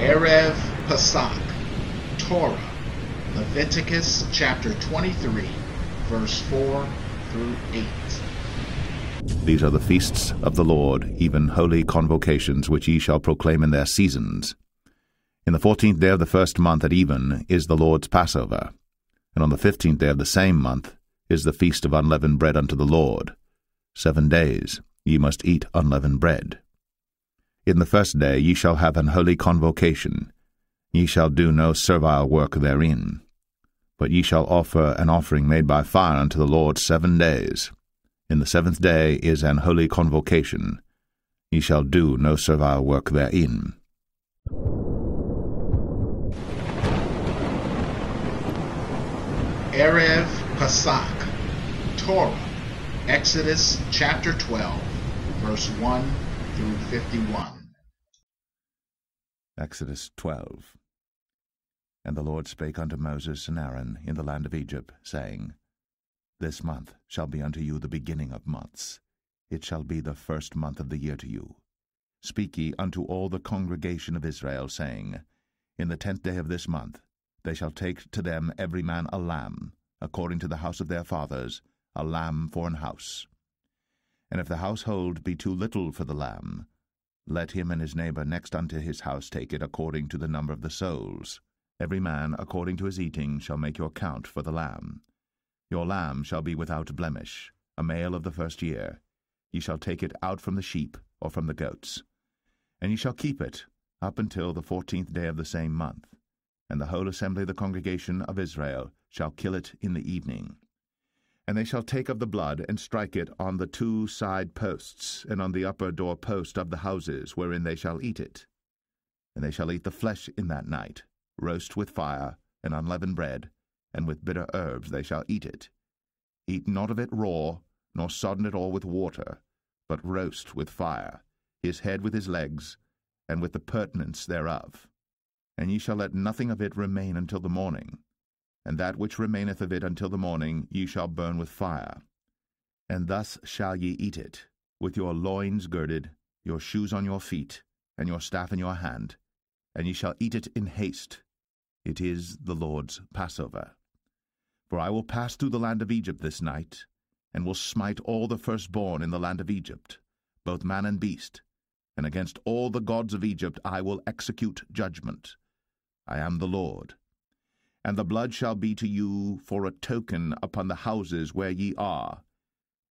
Erev Pesach, Torah, Leviticus chapter 23, verse 4 through 8. These are the feasts of the Lord, even holy convocations, which ye shall proclaim in their seasons. In the 14th day of the first month at even is the Lord's Passover, and on the 15th day of the same month is the feast of unleavened bread unto the Lord. 7 days ye must eat unleavened bread. In the first day ye shall have an holy convocation. Ye shall do no servile work therein. But ye shall offer an offering made by fire unto the Lord 7 days. In the 7th day is an holy convocation. Ye shall do no servile work therein. Erev Pesach, Torah, Exodus chapter 12, verse 1 through 51. Exodus 12. And the Lord spake unto Moses and Aaron in the land of Egypt, saying, This month shall be unto you the beginning of months. It shall be the first month of the year to you. Speak ye unto all the congregation of Israel, saying, In the 10th day of this month they shall take to them every man a lamb, according to the house of their fathers, a lamb for an house. And if the household be too little for the lamb, let him and his neighbor next unto his house take it according to the number of the souls. Every man according to his eating shall make your count for the lamb. Your lamb shall be without blemish, a male of the first year. Ye shall take it out from the sheep or from the goats. And ye shall keep it up until the 14th day of the same month. And the whole assembly of the congregation of Israel shall kill it in the evening. And they shall take of the blood, and strike it on the 2 side posts, and on the upper door post of the houses wherein they shall eat it. And they shall eat the flesh in that night, roast with fire, and unleavened bread, and with bitter herbs they shall eat it. Eat not of it raw, nor sodden it all with water, but roast with fire, his head with his legs, and with the purtenance thereof. And ye shall let nothing of it remain until the morning. And that which remaineth of it until the morning ye shall burn with fire. And thus shall ye eat it, with your loins girded, your shoes on your feet, and your staff in your hand, and ye shall eat it in haste. It is the Lord's Passover. For I will pass through the land of Egypt this night, and will smite all the firstborn in the land of Egypt, both man and beast, and against all the gods of Egypt I will execute judgment. I am the Lord. And the blood shall be to you for a token upon the houses where ye are.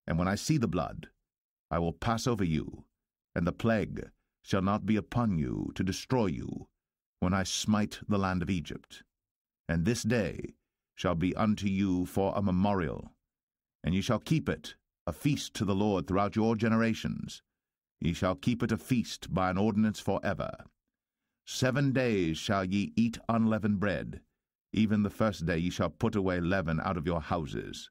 And when I see the blood, I will pass over you, and the plague shall not be upon you to destroy you, when I smite the land of Egypt. And this day shall be unto you for a memorial, and ye shall keep it a feast to the Lord throughout your generations. Ye shall keep it a feast by an ordinance forever. 7 days shall ye eat unleavened bread. Even the first day ye shall put away leaven out of your houses.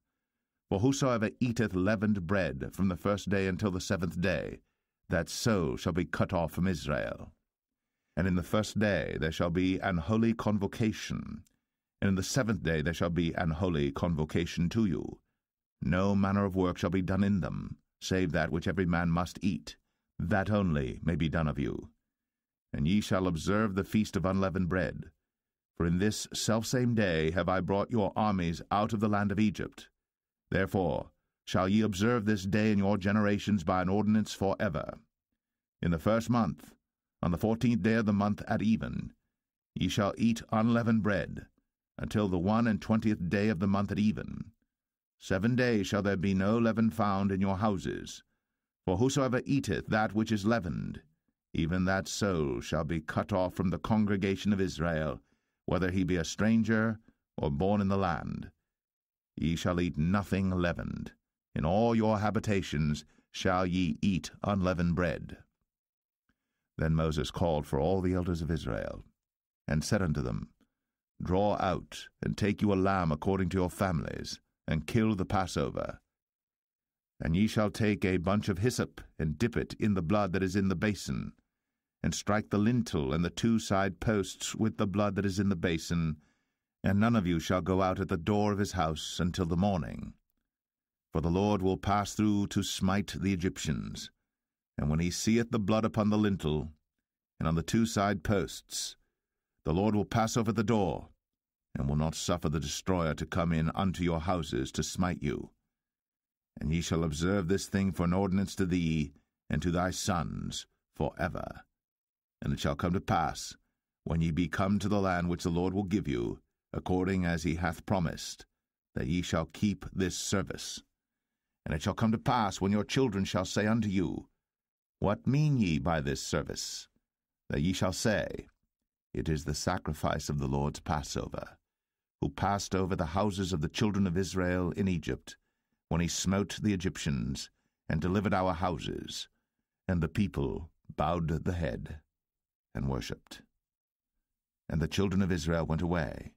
For whosoever eateth leavened bread from the first day until the 7th day, that soul shall be cut off from Israel. And in the first day there shall be an holy convocation, and in the 7th day there shall be an holy convocation to you. No manner of work shall be done in them, save that which every man must eat. That only may be done of you. And ye shall observe the feast of unleavened bread. For in this selfsame day have I brought your armies out of the land of Egypt. Therefore shall ye observe this day in your generations by an ordinance forever. In the first month, on the 14th day of the month at even, ye shall eat unleavened bread, until the 21st day of the month at even. 7 days shall there be no leaven found in your houses. For whosoever eateth that which is leavened, even that soul shall be cut off from the congregation of Israel, whether he be a stranger or born in the land. Ye shall eat nothing leavened. In all your habitations shall ye eat unleavened bread. Then Moses called for all the elders of Israel, and said unto them, Draw out, and take you a lamb according to your families, and kill the Passover. And ye shall take a bunch of hyssop, and dip it in the blood that is in the basin, and strike the lintel and the 2 side posts with the blood that is in the basin, and none of you shall go out at the door of his house until the morning. For the Lord will pass through to smite the Egyptians. And when he seeth the blood upon the lintel, and on the 2 side posts, the Lord will pass over the door, and will not suffer the destroyer to come in unto your houses to smite you. And ye shall observe this thing for an ordinance to thee and to thy sons for ever. And it shall come to pass, when ye be come to the land which the Lord will give you, according as he hath promised, that ye shall keep this service. And it shall come to pass, when your children shall say unto you, What mean ye by this service? That ye shall say, It is the sacrifice of the Lord's Passover, who passed over the houses of the children of Israel in Egypt, when he smote the Egyptians, and delivered our houses. And the people bowed the head, and worshipped. And the children of Israel went away,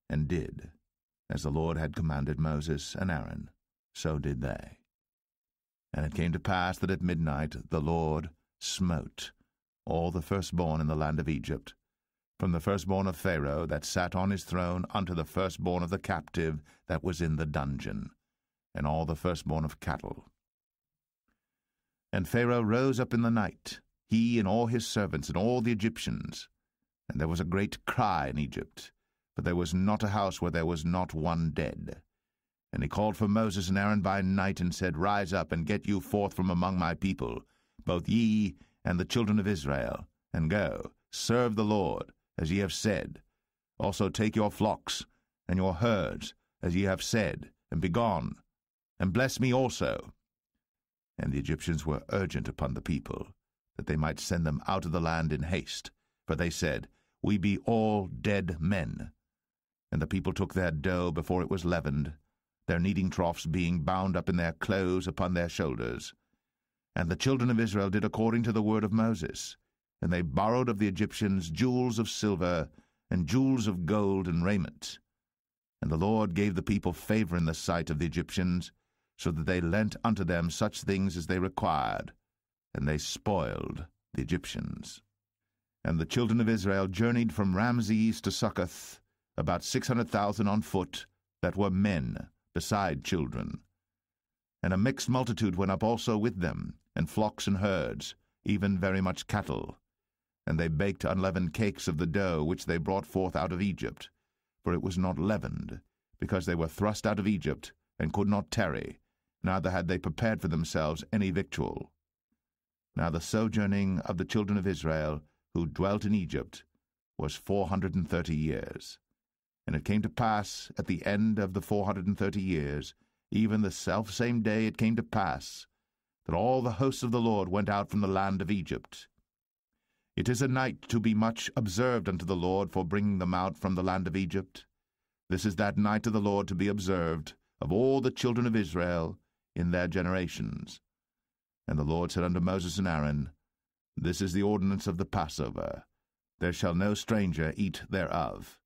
and did, as the Lord had commanded Moses and Aaron, so did they. And it came to pass that at midnight the Lord smote all the firstborn in the land of Egypt, from the firstborn of Pharaoh that sat on his throne unto the firstborn of the captive that was in the dungeon, and all the firstborn of cattle. And Pharaoh rose up in the night, he and all his servants and all the Egyptians. And there was a great cry in Egypt, for there was not a house where there was not one dead. And he called for Moses and Aaron by night, and said, Rise up, and get you forth from among my people, both ye and the children of Israel, and go, serve the Lord, as ye have said. Also take your flocks and your herds, as ye have said, and be gone, and bless me also. And the Egyptians were urgent upon the people, that they might send them out of the land in haste. For they said, We be all dead men. And the people took their dough before it was leavened, their kneading troughs being bound up in their clothes upon their shoulders. And the children of Israel did according to the word of Moses. And they borrowed of the Egyptians jewels of silver, and jewels of gold and raiment. And the Lord gave the people favor in the sight of the Egyptians, so that they lent unto them such things as they required, and they spoiled the Egyptians. And the children of Israel journeyed from Ramses to Succoth, about 600,000 on foot, that were men, beside children. And a mixed multitude went up also with them, and flocks and herds, even very much cattle. And they baked unleavened cakes of the dough which they brought forth out of Egypt, for it was not leavened, because they were thrust out of Egypt, and could not tarry, neither had they prepared for themselves any victual. Now the sojourning of the children of Israel, who dwelt in Egypt, was 430 years. And it came to pass, at the end of the 430 years, even the selfsame day it came to pass, that all the hosts of the Lord went out from the land of Egypt. It is a night to be much observed unto the Lord for bringing them out from the land of Egypt. This is that night of the Lord to be observed of all the children of Israel in their generations. And the Lord said unto Moses and Aaron, This is the ordinance of the Passover. There shall no stranger eat thereof.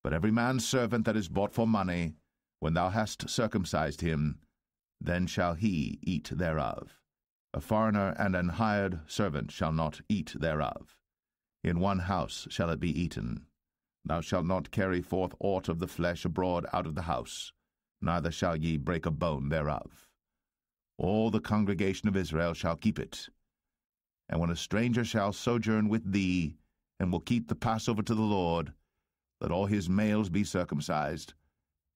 But every man's servant that is bought for money, when thou hast circumcised him, then shall he eat thereof. A foreigner and an hired servant shall not eat thereof. In one house shall it be eaten. Thou shalt not carry forth aught of the flesh abroad out of the house, neither shall ye break a bone thereof. All the congregation of Israel shall keep it. And when a stranger shall sojourn with thee, and will keep the Passover to the Lord, let all his males be circumcised,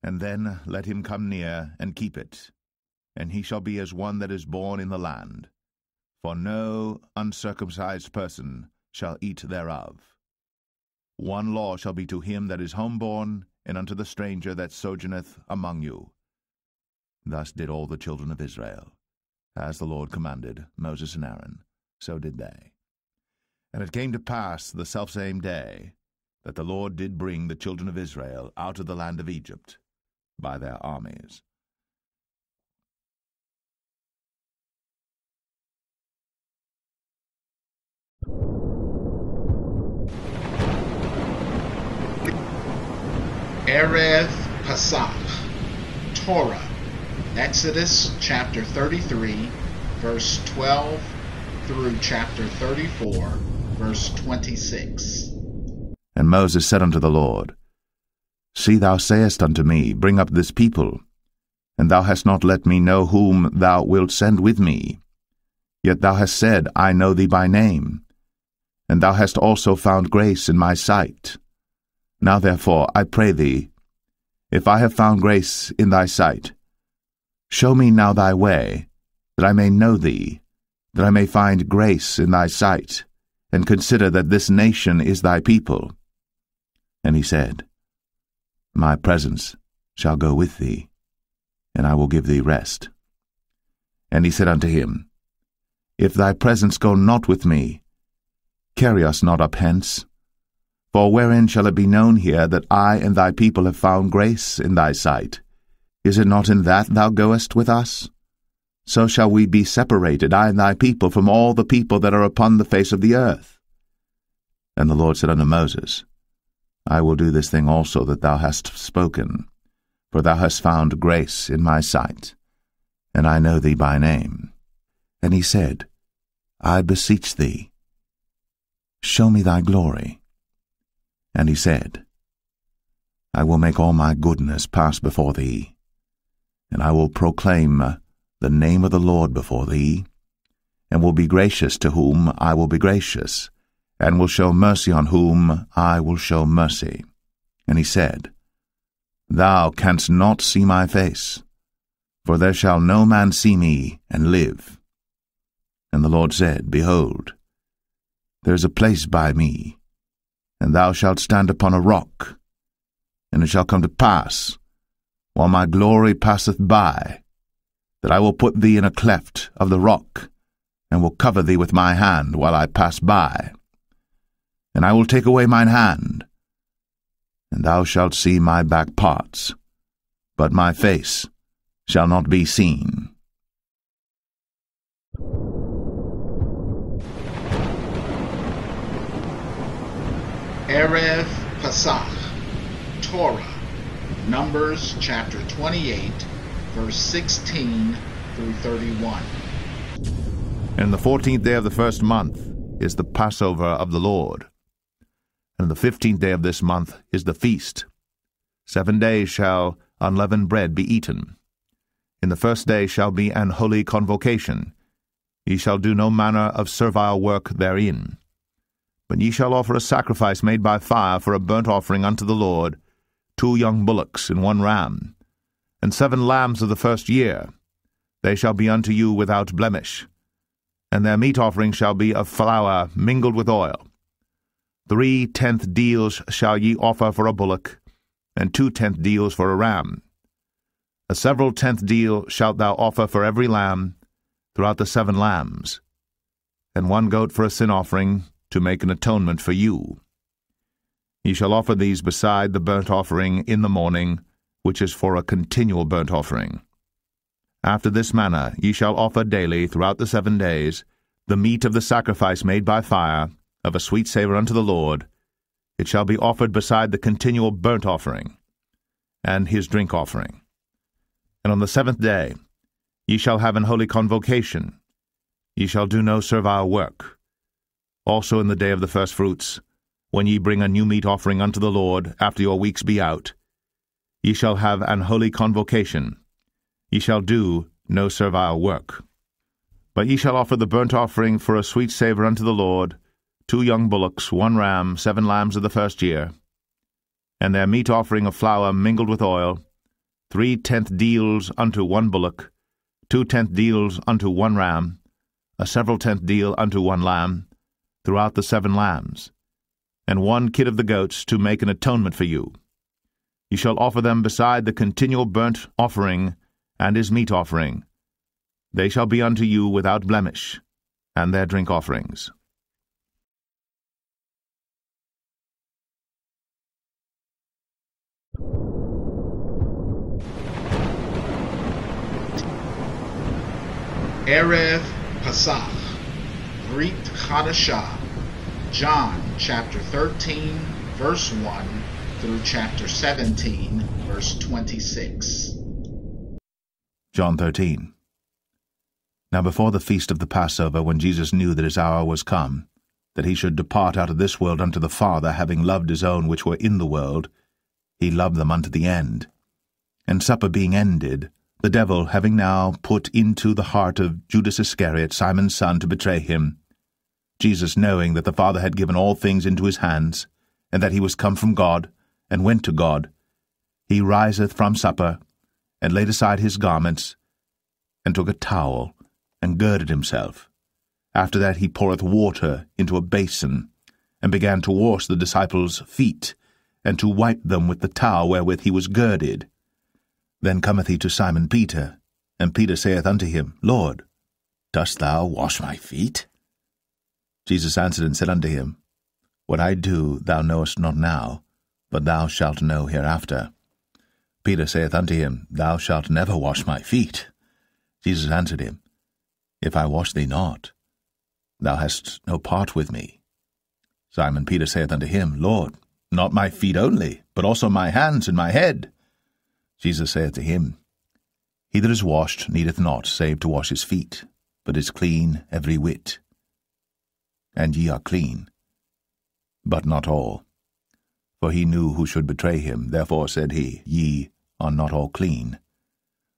and then let him come near and keep it. And he shall be as one that is born in the land. For no uncircumcised person shall eat thereof. One law shall be to him that is homeborn, and unto the stranger that sojourneth among you. Thus did all the children of Israel. As the Lord commanded Moses and Aaron, so did they. And it came to pass the selfsame day, that the Lord did bring the children of Israel out of the land of Egypt by their armies. Erev Pesach, Torah, Exodus chapter 33, verse 12 through chapter 34, verse 26. And Moses said unto the Lord, See, thou sayest unto me, Bring up this people, and thou hast not let me know whom thou wilt send with me. Yet thou hast said, I know thee by name. and thou hast also found grace in my sight. Now therefore, I pray thee, if I have found grace in thy sight, show me now thy way, that I may know thee, that I may find grace in thy sight, and consider that this nation is thy people. And he said, My presence shall go with thee, and I will give thee rest. And he said unto him, If thy presence go not with me, carry us not up hence. For wherein shall it be known here that I and thy people have found grace in thy sight? Is it not in that thou goest with us? So shall we be separated, I and thy people, from all the people that are upon the face of the earth. And the Lord said unto Moses, I will do this thing also that thou hast spoken, for thou hast found grace in my sight, and I know thee by name. And he said, I beseech thee, show me thy glory. And he said, I will make all my goodness pass before thee, and I will proclaim the name of the Lord before thee, and will be gracious to whom I will be gracious, and will show mercy on whom I will show mercy. And he said, Thou canst not see my face, for there shall no man see me and live. And the Lord said, Behold, there is a place by me, and thou shalt stand upon a rock. And it shall come to pass, while my glory passeth by, that I will put thee in a cleft of the rock, and will cover thee with my hand while I pass by. And I will take away mine hand, and thou shalt see my back parts, but my face shall not be seen. Erev Pesach, Torah, Numbers chapter 28, verse 16 through 31. And the 14th day of the first month is the Passover of the Lord. And the 15th day of this month is the feast. 7 days shall unleavened bread be eaten. In the first day shall be an holy convocation. Ye shall do no manner of servile work therein. But ye shall offer a sacrifice made by fire for a burnt offering unto the Lord, 2 young bullocks and 1 ram, and 7 lambs of the first year. They shall be unto you without blemish. And their meat offering shall be of flour mingled with oil. 3 tenth deals shall ye offer for a bullock, and 2 tenth deals for a ram. A several tenth deal shalt thou offer for every lamb throughout the 7 lambs, and 1 goat for a sin offering, to make an atonement for you. Ye shall offer these beside the burnt offering in the morning, which is for a continual burnt offering. After this manner ye shall offer daily throughout the 7 days the meat of the sacrifice made by fire, of a sweet savour unto the Lord. It shall be offered beside the continual burnt offering, and his drink offering. And on the 7th day ye shall have an holy convocation. Ye shall do no servile work. Also in the day of the firstfruits, when ye bring a new meat offering unto the Lord, after your weeks be out, ye shall have an holy convocation. Ye shall do no servile work. But ye shall offer the burnt offering for a sweet savour unto the Lord, 2 young bullocks, 1 ram, 7 lambs of the first year, and their meat offering of flour mingled with oil, 3 tenth deals unto 1 bullock, 2 tenth deals unto 1 ram, a several tenth deal unto 1 lamb, throughout the 7 lambs, and 1 kid of the goats to make an atonement for you. Ye shall offer them beside the continual burnt offering and his meat offering. They shall be unto you without blemish, and their drink offerings. Erev Pesach, Brit Chadashah, John chapter 13, verse 1 through chapter 17, verse 26. John 13. Now before the feast of the Passover, when Jesus knew that his hour was come, that he should depart out of this world unto the Father, having loved his own which were in the world, he loved them unto the end. And supper being ended, the devil, having now put into the heart of Judas Iscariot, Simon's son, to betray him, Jesus, knowing that the Father had given all things into his hands, and that he was come from God, and went to God, he riseth from supper, and laid aside his garments, and took a towel, and girded himself. After that he poureth water into a basin, and began to wash the disciples' feet, and to wipe them with the towel wherewith he was girded. Then cometh he to Simon Peter, and Peter saith unto him, Lord, dost thou wash my feet? Jesus answered and said unto him, What I do thou knowest not now, but thou shalt know hereafter. Peter saith unto him, Thou shalt never wash my feet. Jesus answered him, If I wash thee not, thou hast no part with me. Simon Peter saith unto him, Lord, not my feet only, but also my hands and my head. Jesus saith to him, He that is washed needeth not save to wash his feet, but is clean every whit. And ye are clean, but not all. For he knew who should betray him, therefore said he, Ye are not all clean.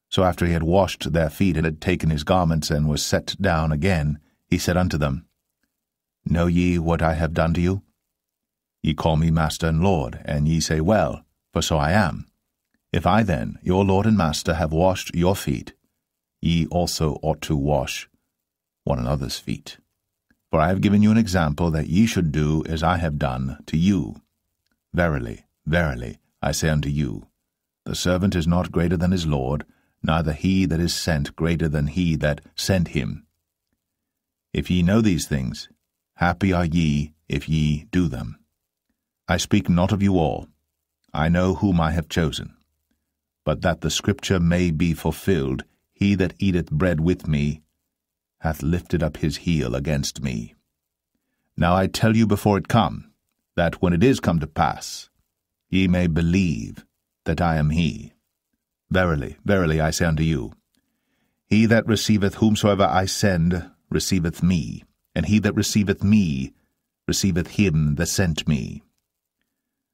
So after he had washed their feet, and had taken his garments, and was set down again, he said unto them, Know ye what I have done to you? Ye call me Master and Lord, and ye say, Well, for so I am. If I then, your Lord and Master, have washed your feet, ye also ought to wash one another's feet. For I have given you an example, that ye should do as I have done to you. Verily, verily, I say unto you, the servant is not greater than his Lord, neither he that is sent greater than he that sent him. If ye know these things, happy are ye if ye do them. I speak not of you all. I know whom I have chosen. But that the Scripture may be fulfilled, he that eateth bread with me hath lifted up his heel against me. Now I tell you before it come, that when it is come to pass, ye may believe that I am he. Verily, verily, I say unto you, he that receiveth whomsoever I send receiveth me, and he that receiveth me receiveth him that sent me.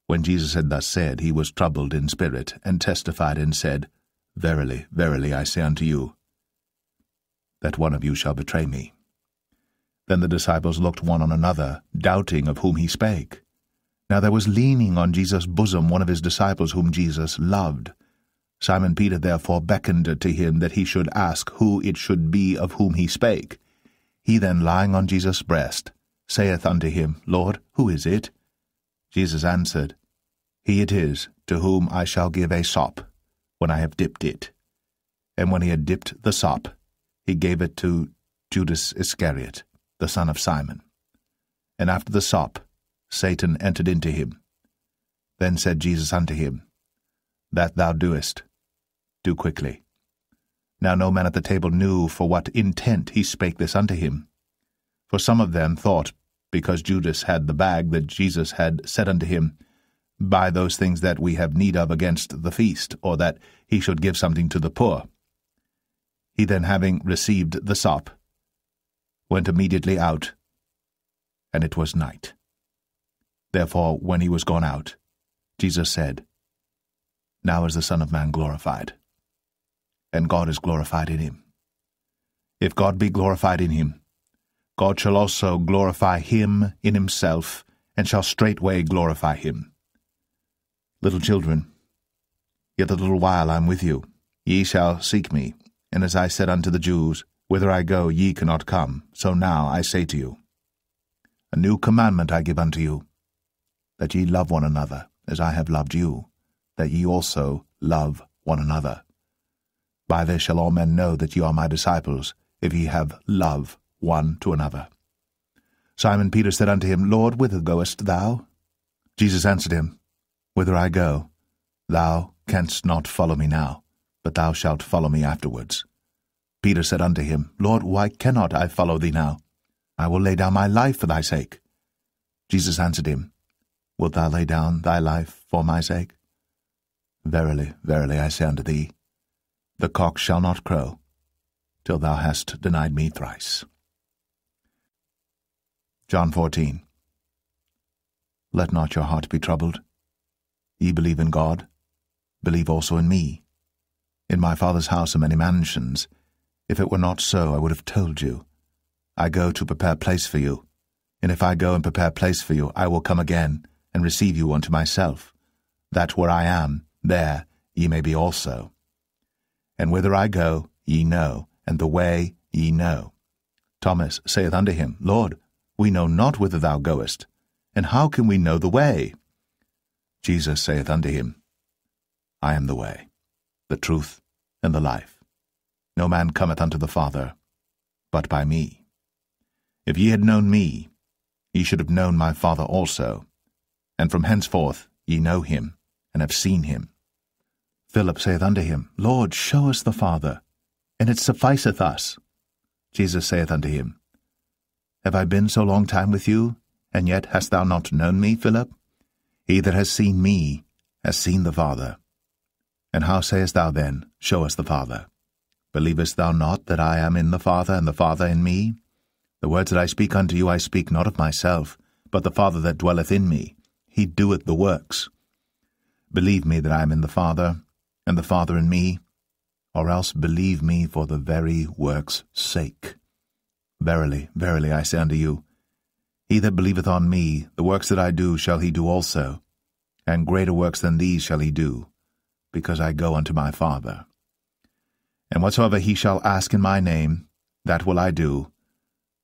When Jesus had thus said, he was troubled in spirit, and testified and said, Verily, verily, I say unto you, that one of you shall betray me. Then the disciples looked one on another, doubting of whom he spake. Now there was leaning on Jesus' bosom one of his disciples whom Jesus loved. Simon Peter therefore beckoned to him that he should ask who it should be of whom he spake. He then, lying on Jesus' breast, saith unto him, Lord, who is it? Jesus answered, He it is, to whom I shall give a sop, when I have dipped it. And when he had dipped the sop, he gave it to Judas Iscariot, the son of Simon. And after the sop, Satan entered into him. Then said Jesus unto him, That thou doest, do quickly. Now no man at the table knew for what intent he spake this unto him. For some of them thought, because Judas had the bag, that Jesus had said unto him, Buy those things that we have need of against the feast, or that he should give something to the poor. He then, having received the sop, went immediately out, and it was night. Therefore, when he was gone out, Jesus said, Now is the Son of Man glorified, and God is glorified in him. If God be glorified in him, God shall also glorify him in himself, and shall straightway glorify him. Little children, yet a little while I am with you. Ye shall seek me, and as I said unto the Jews, Whither I go ye cannot come, so now I say to you, A new commandment I give unto you, that ye love one another, as I have loved you, that ye also love one another. By this shall all men know that ye are my disciples, if ye have love one to another. Simon Peter said unto him, Lord, whither goest thou? Jesus answered him, Whither I go, thou canst not follow me now, but thou shalt follow me afterwards. Peter said unto him, Lord, why cannot I follow thee now? I will lay down my life for thy sake. Jesus answered him, Wilt thou lay down thy life for my sake? Verily, verily, I say unto thee, the cock shall not crow, till thou hast denied me thrice. John 14. Let not your heart be troubled. Ye believe in God, believe also in me. In my Father's house are many mansions. If it were not so, I would have told you. I go to prepare place for you. And if I go and prepare a place for you, I will come again, and receive you unto myself, that where I am, there ye may be also. And whither I go, ye know, and the way ye know. Thomas saith unto him, Lord, we know not whither thou goest, and how can we know the way? Jesus saith unto him, I am the way, the truth, and the life. No man cometh unto the Father, but by me. If ye had known me, ye should have known my Father also, and from henceforth ye know him, and have seen him. Philip saith unto him, Lord, show us the Father, and it sufficeth us. Jesus saith unto him, Have I been so long time with you, and yet hast thou not known me, Philip? He that has seen me has seen the Father. And how sayest thou then, Show us the Father? Believest thou not that I am in the Father, and the Father in me? The words that I speak unto you I speak not of myself, but the Father that dwelleth in me, he doeth the works. Believe me that I am in the Father, and the Father in me, or else believe me for the very works' sake. Verily, verily, I say unto you, he that believeth on me, the works that I do shall he do also, and greater works than these shall he do, because I go unto my Father. And whatsoever he shall ask in my name, that will I do,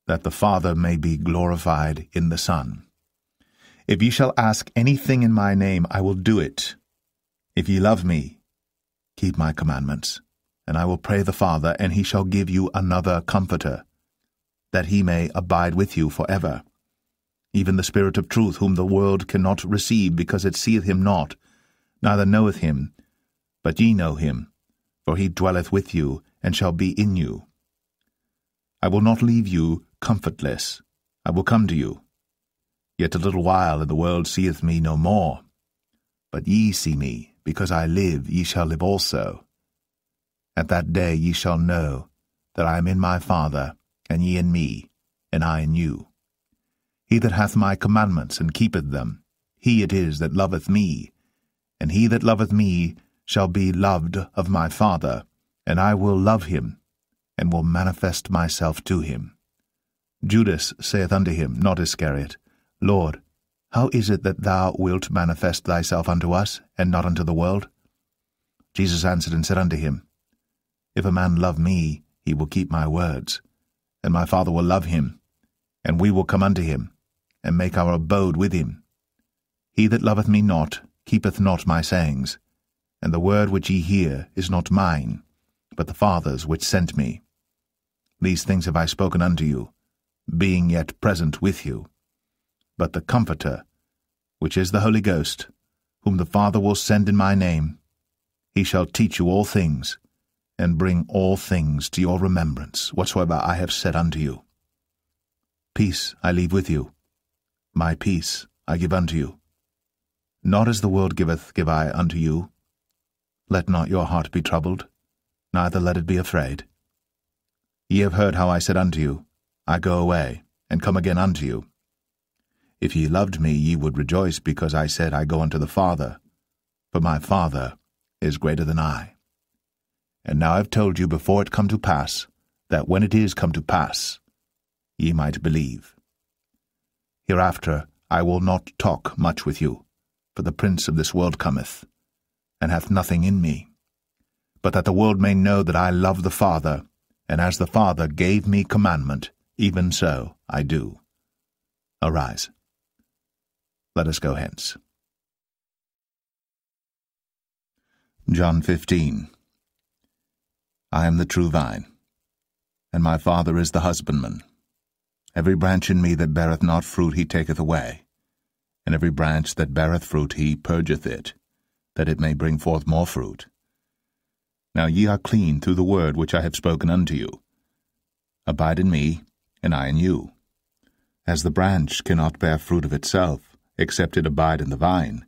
that the Father may be glorified in the Son. If ye shall ask anything in my name, I will do it. If ye love me, keep my commandments. And I will pray the Father, and he shall give you another Comforter, that he may abide with you forever. Even the Spirit of truth, whom the world cannot receive, because it seeth him not, neither knoweth him, but ye know him, for he dwelleth with you, and shall be in you. I will not leave you comfortless. I will come to you. Yet a little while, and the world seeth me no more. But ye see me, because I live, ye shall live also. At that day ye shall know that I am in my Father, and ye in me, and I in you. He that hath my commandments, and keepeth them, he it is that loveth me, and he that loveth me shall be loved of my Father, and I will love him, and will manifest myself to him. Judas saith unto him, not Iscariot, Lord, how is it that thou wilt manifest thyself unto us, and not unto the world? Jesus answered and said unto him, If a man love me, he will keep my words, and my Father will love him, and we will come unto him, and make our abode with him. He that loveth me not keepeth not my sayings, and the word which ye hear is not mine, but the Father's which sent me. These things have I spoken unto you, being yet present with you. But the Comforter, which is the Holy Ghost, whom the Father will send in my name, he shall teach you all things, and bring all things to your remembrance, whatsoever I have said unto you. Peace I leave with you, my peace I give unto you. Not as the world giveth give I unto you. Let not your heart be troubled, neither let it be afraid. Ye have heard how I said unto you, I go away, and come again unto you. If ye loved me, ye would rejoice, because I said, I go unto the Father, for my Father is greater than I. And now I have told you before it come to pass, that when it is come to pass, ye might believe. Hereafter I will not talk much with you, for the prince of this world cometh, and hath nothing in me. But that the world may know that I love the Father, and as the Father gave me commandment, even so I do. Arise. Let us go hence. John 15. I am the true vine, and my Father is the husbandman. Every branch in me that beareth not fruit he taketh away, and every branch that beareth fruit he purgeth it, that it may bring forth more fruit. Now ye are clean through the word which I have spoken unto you. Abide in me, and I in you. As the branch cannot bear fruit of itself, except it abide in the vine,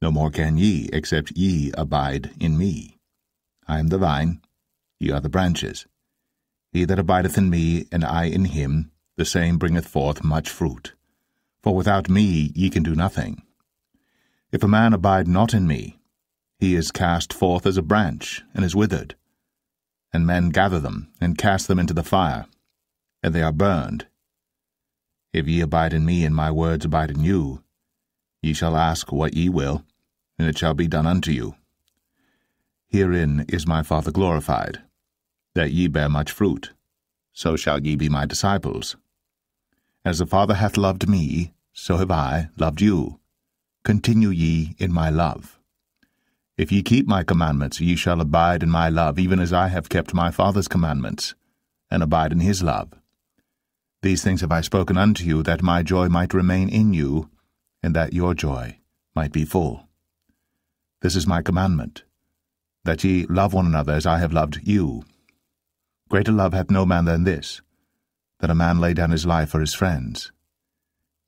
no more can ye, except ye abide in me. I am the vine, ye are the branches. He that abideth in me, and I in him, the same bringeth forth much fruit. For without me ye can do nothing. If a man abide not in me, he is cast forth as a branch, and is withered. And men gather them, and cast them into the fire, and they are burned. If ye abide in me, and my words abide in you, ye shall ask what ye will, and it shall be done unto you. Herein is my Father glorified, that ye bear much fruit, so shall ye be my disciples. As the Father hath loved me, so have I loved you. Continue ye in my love. If ye keep my commandments, ye shall abide in my love, even as I have kept my Father's commandments, and abide in his love. These things have I spoken unto you, that my joy might remain in you, and that your joy might be full. This is my commandment, that ye love one another as I have loved you. Greater love hath no man than this, that a man lay down his life for his friends.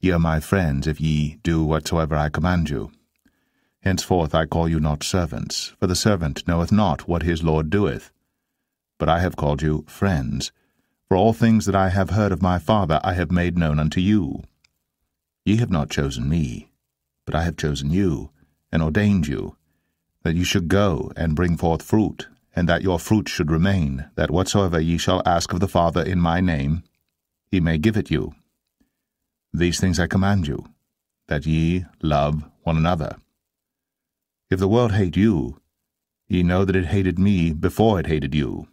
Ye are my friends, if ye do whatsoever I command you. Henceforth I call you not servants, for the servant knoweth not what his Lord doeth. But I have called you friends, for all things that I have heard of my Father I have made known unto you. Ye have not chosen me, but I have chosen you, and ordained you, that ye should go and bring forth fruit, and that your fruit should remain, that whatsoever ye shall ask of the Father in my name, he may give it you. These things I command you, that ye love one another. If the world hate you, ye know that it hated me before it hated you.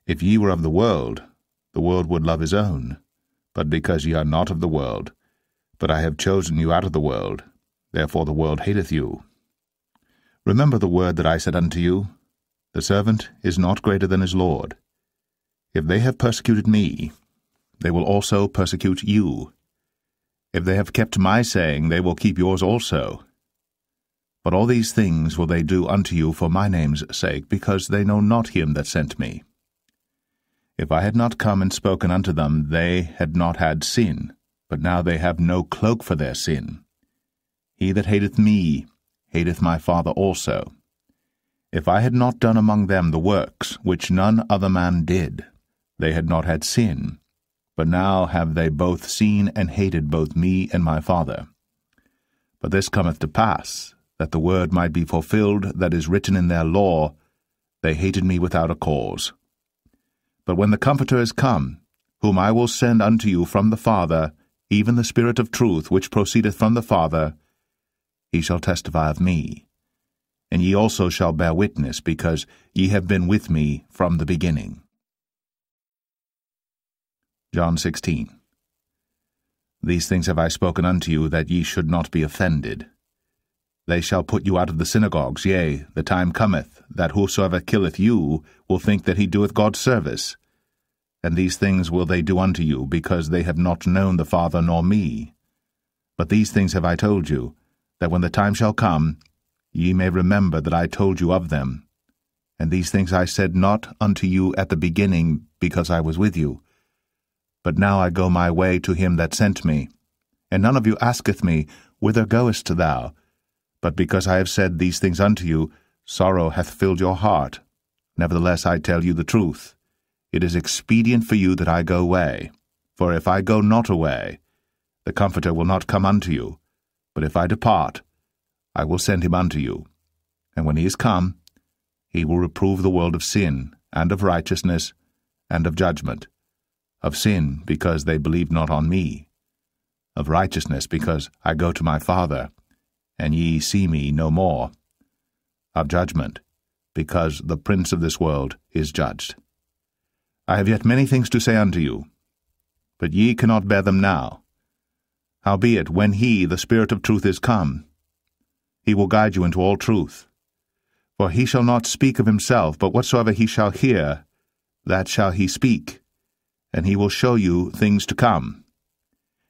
If ye were of the world would love his own. But because ye are not of the world, but I have chosen you out of the world, therefore the world hateth you. Remember the word that I said unto you, the servant is not greater than his Lord. If they have persecuted me, they will also persecute you. If they have kept my saying, they will keep yours also. But all these things will they do unto you for my name's sake, because they know not him that sent me. If I had not come and spoken unto them, they had not had sin, but now they have no cloak for their sin. He that hateth me hateth my Father also. If I had not done among them the works which none other man did, they had not had sin. But now have they both seen and hated both me and my Father. But this cometh to pass, that the word might be fulfilled that is written in their law, they hated me without a cause. But when the Comforter is come, whom I will send unto you from the Father, even the Spirit of truth, which proceedeth from the Father, he shall testify of me. And ye also shall bear witness, because ye have been with me from the beginning. John 16. These things have I spoken unto you, that ye should not be offended. They shall put you out of the synagogues, yea, the time cometh, that whosoever killeth you will think that he doeth God service. And these things will they do unto you, because they have not known the Father nor me. But these things have I told you, that when the time shall come, ye may remember that I told you of them. And these things I said not unto you at the beginning, because I was with you. But now I go my way to him that sent me. And none of you asketh me, Whither goest thou? But because I have said these things unto you, sorrow hath filled your heart. Nevertheless I tell you the truth. It is expedient for you that I go away. For if I go not away, the Comforter will not come unto you. But if I depart, I will send him unto you. And when he is come, he will reprove the world of sin, and of righteousness, and of judgment. Of sin, because they believe not on me. Of righteousness, because I go to my Father, and ye see me no more. Of judgment, because the prince of this world is judged. I have yet many things to say unto you, but ye cannot bear them now. Howbeit, when he, the Spirit of truth, is come, he will guide you into all truth. For he shall not speak of himself, but whatsoever he shall hear, that shall he speak, and he will show you things to come.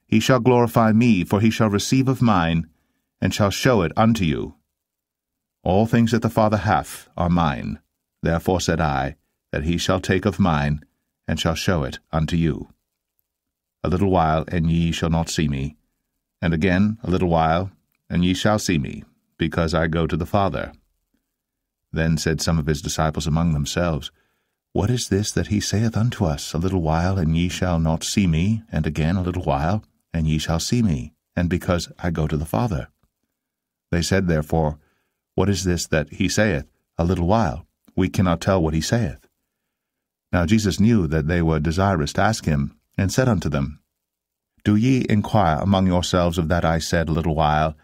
He shall glorify me, for he shall receive of mine, and shall show it unto you. All things that the Father hath are mine. Therefore said I, that he shall take of mine, and shall show it unto you. A little while, and ye shall not see me, and again a little while, and ye shall see me, because I go to the Father. Then said some of his disciples among themselves, What is this that he saith unto us, A little while, and ye shall not see me, and again a little while, and ye shall see me, and because I go to the Father? They said therefore, What is this that he saith, A little while? We cannot tell what he saith. Now Jesus knew that they were desirous to ask him, and said unto them, Do ye inquire among yourselves of that I said a little while,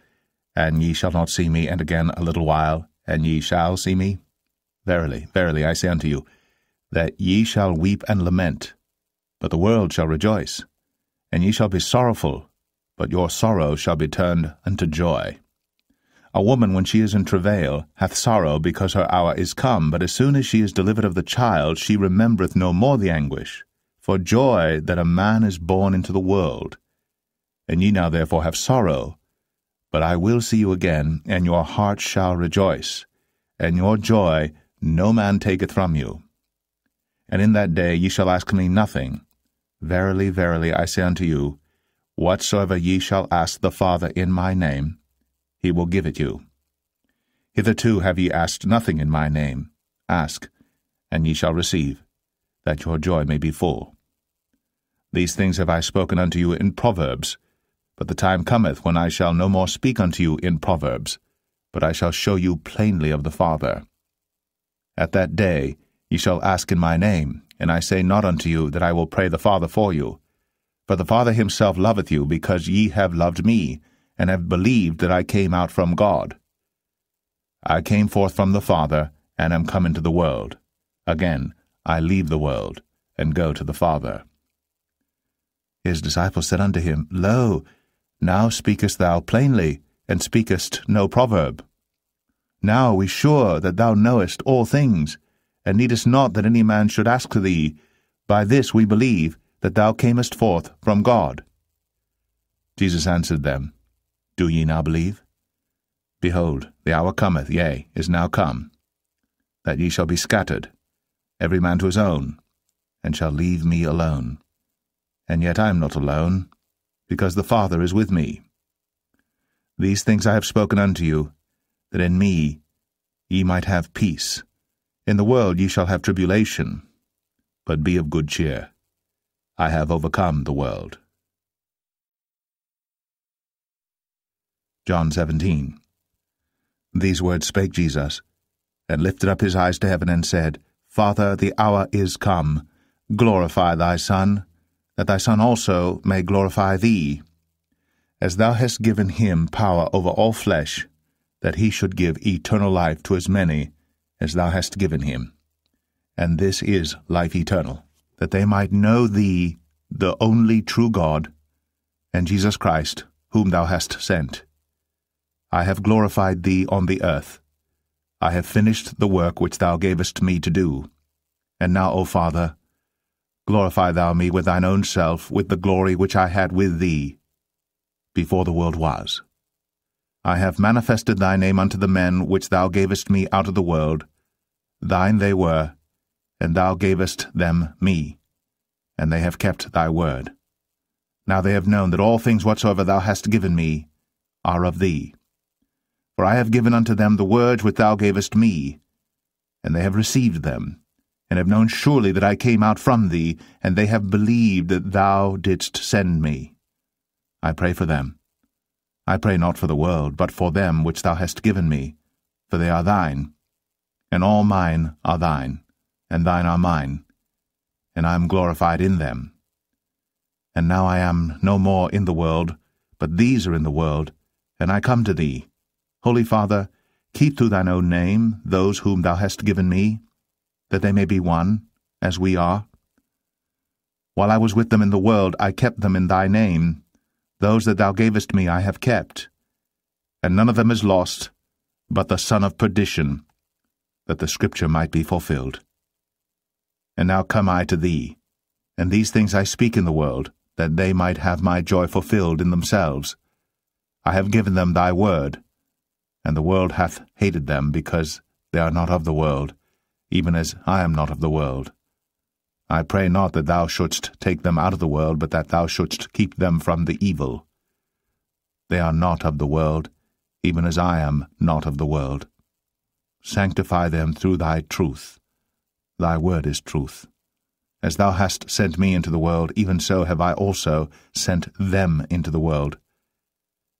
and ye shall not see me, and again a little while, and ye shall see me? Verily, verily, I say unto you, that ye shall weep and lament, but the world shall rejoice. And ye shall be sorrowful, but your sorrow shall be turned unto joy. A woman, when she is in travail, hath sorrow, because her hour is come, but as soon as she is delivered of the child, she remembereth no more the anguish, for joy that a man is born into the world. And ye now therefore have sorrow, but I will see you again, and your heart shall rejoice, and your joy no man taketh from you. And in that day ye shall ask me nothing. Verily, verily, I say unto you, whatsoever ye shall ask the Father in my name, he will give it you. Hitherto have ye asked nothing in my name. Ask, and ye shall receive, that your joy may be full. These things have I spoken unto you in proverbs, but the time cometh when I shall no more speak unto you in proverbs, but I shall show you plainly of the Father. At that day ye shall ask in my name, and I say not unto you that I will pray the Father for you. For the Father himself loveth you, because ye have loved me, and have believed that I came out from God. I came forth from the Father, and am come into the world. Again, I leave the world, and go to the Father. His disciples said unto him, Lo, now speakest thou plainly, and speakest no proverb. Now are we sure that thou knowest all things, and needest not that any man should ask thee. By this we believe that thou camest forth from God. Jesus answered them, Do ye now believe? Behold, the hour cometh, yea, is now come, that ye shall be scattered, every man to his own, and shall leave me alone. And yet I am not alone, because the Father is with me. These things I have spoken unto you, that in me ye might have peace. In the world ye shall have tribulation, but be of good cheer. I have overcome the world. John 17. These words spake Jesus, and lifted up his eyes to heaven, and said, Father, the hour is come. Glorify thy Son, that thy Son also may glorify thee, as thou hast given him power over all flesh, that he should give eternal life to as many as thou hast given him. And this is life eternal, that they might know thee, the only true God, and Jesus Christ, whom thou hast sent. I have glorified thee on the earth. I have finished the work which thou gavest me to do. And now, O Father, glorify thou me with thine own self, with the glory which I had with thee before the world was. I have manifested thy name unto the men which thou gavest me out of the world. Thine they were, and thou gavest them me, and they have kept thy word. Now they have known that all things whatsoever thou hast given me are of thee. For I have given unto them the words which thou gavest me, and they have received them, and have known surely that I came out from thee, and they have believed that thou didst send me. I pray for them. I pray not for the world, but for them which thou hast given me, for they are thine, and all mine are thine, and thine are mine, and I am glorified in them. And now I am no more in the world, but these are in the world, and I come to thee. Holy Father, keep through thine own name those whom thou hast given me, that they may be one, as we are. While I was with them in the world, I kept them in thy name. Those that thou gavest me I have kept. And none of them is lost, but the son of perdition, that the scripture might be fulfilled. And now come I to thee, and these things I speak in the world, that they might have my joy fulfilled in themselves. I have given them thy word, and the world hath hated them, because they are not of the world, even as I am not of the world. I pray not that thou shouldst take them out of the world, but that thou shouldst keep them from the evil. They are not of the world, even as I am not of the world. Sanctify them through thy truth. Thy word is truth. As thou hast sent me into the world, even so have I also sent them into the world.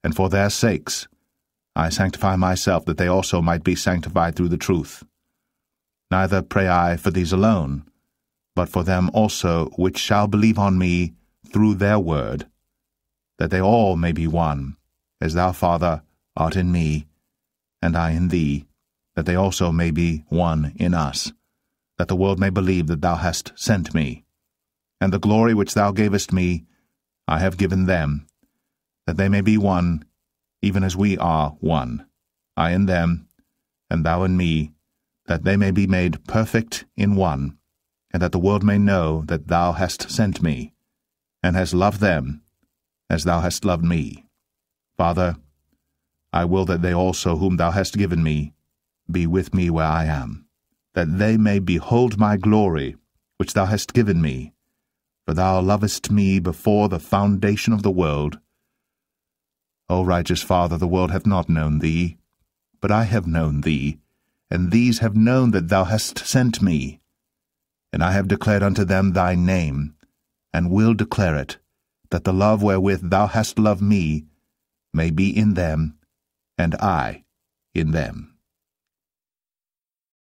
And for their sakes I sanctify myself, that they also might be sanctified through the truth. Neither pray I for these alone, but for them also which shall believe on me through their word, that they all may be one, as thou, Father, art in me, and I in thee, that they also may be one in us, that the world may believe that thou hast sent me. And the glory which thou gavest me I have given them, that they may be one, even as we are one, I in them, and thou in me, that they may be made perfect in one, and that the world may know that thou hast sent me, and hast loved them as thou hast loved me. Father, I will that they also whom thou hast given me be with me where I am, that they may behold my glory, which thou hast given me, for thou lovest me before the foundation of the world. O righteous Father, the world hath not known thee, but I have known thee, and these have known that thou hast sent me. And I have declared unto them thy name, and will declare it, that the love wherewith thou hast loved me may be in them, and I in them.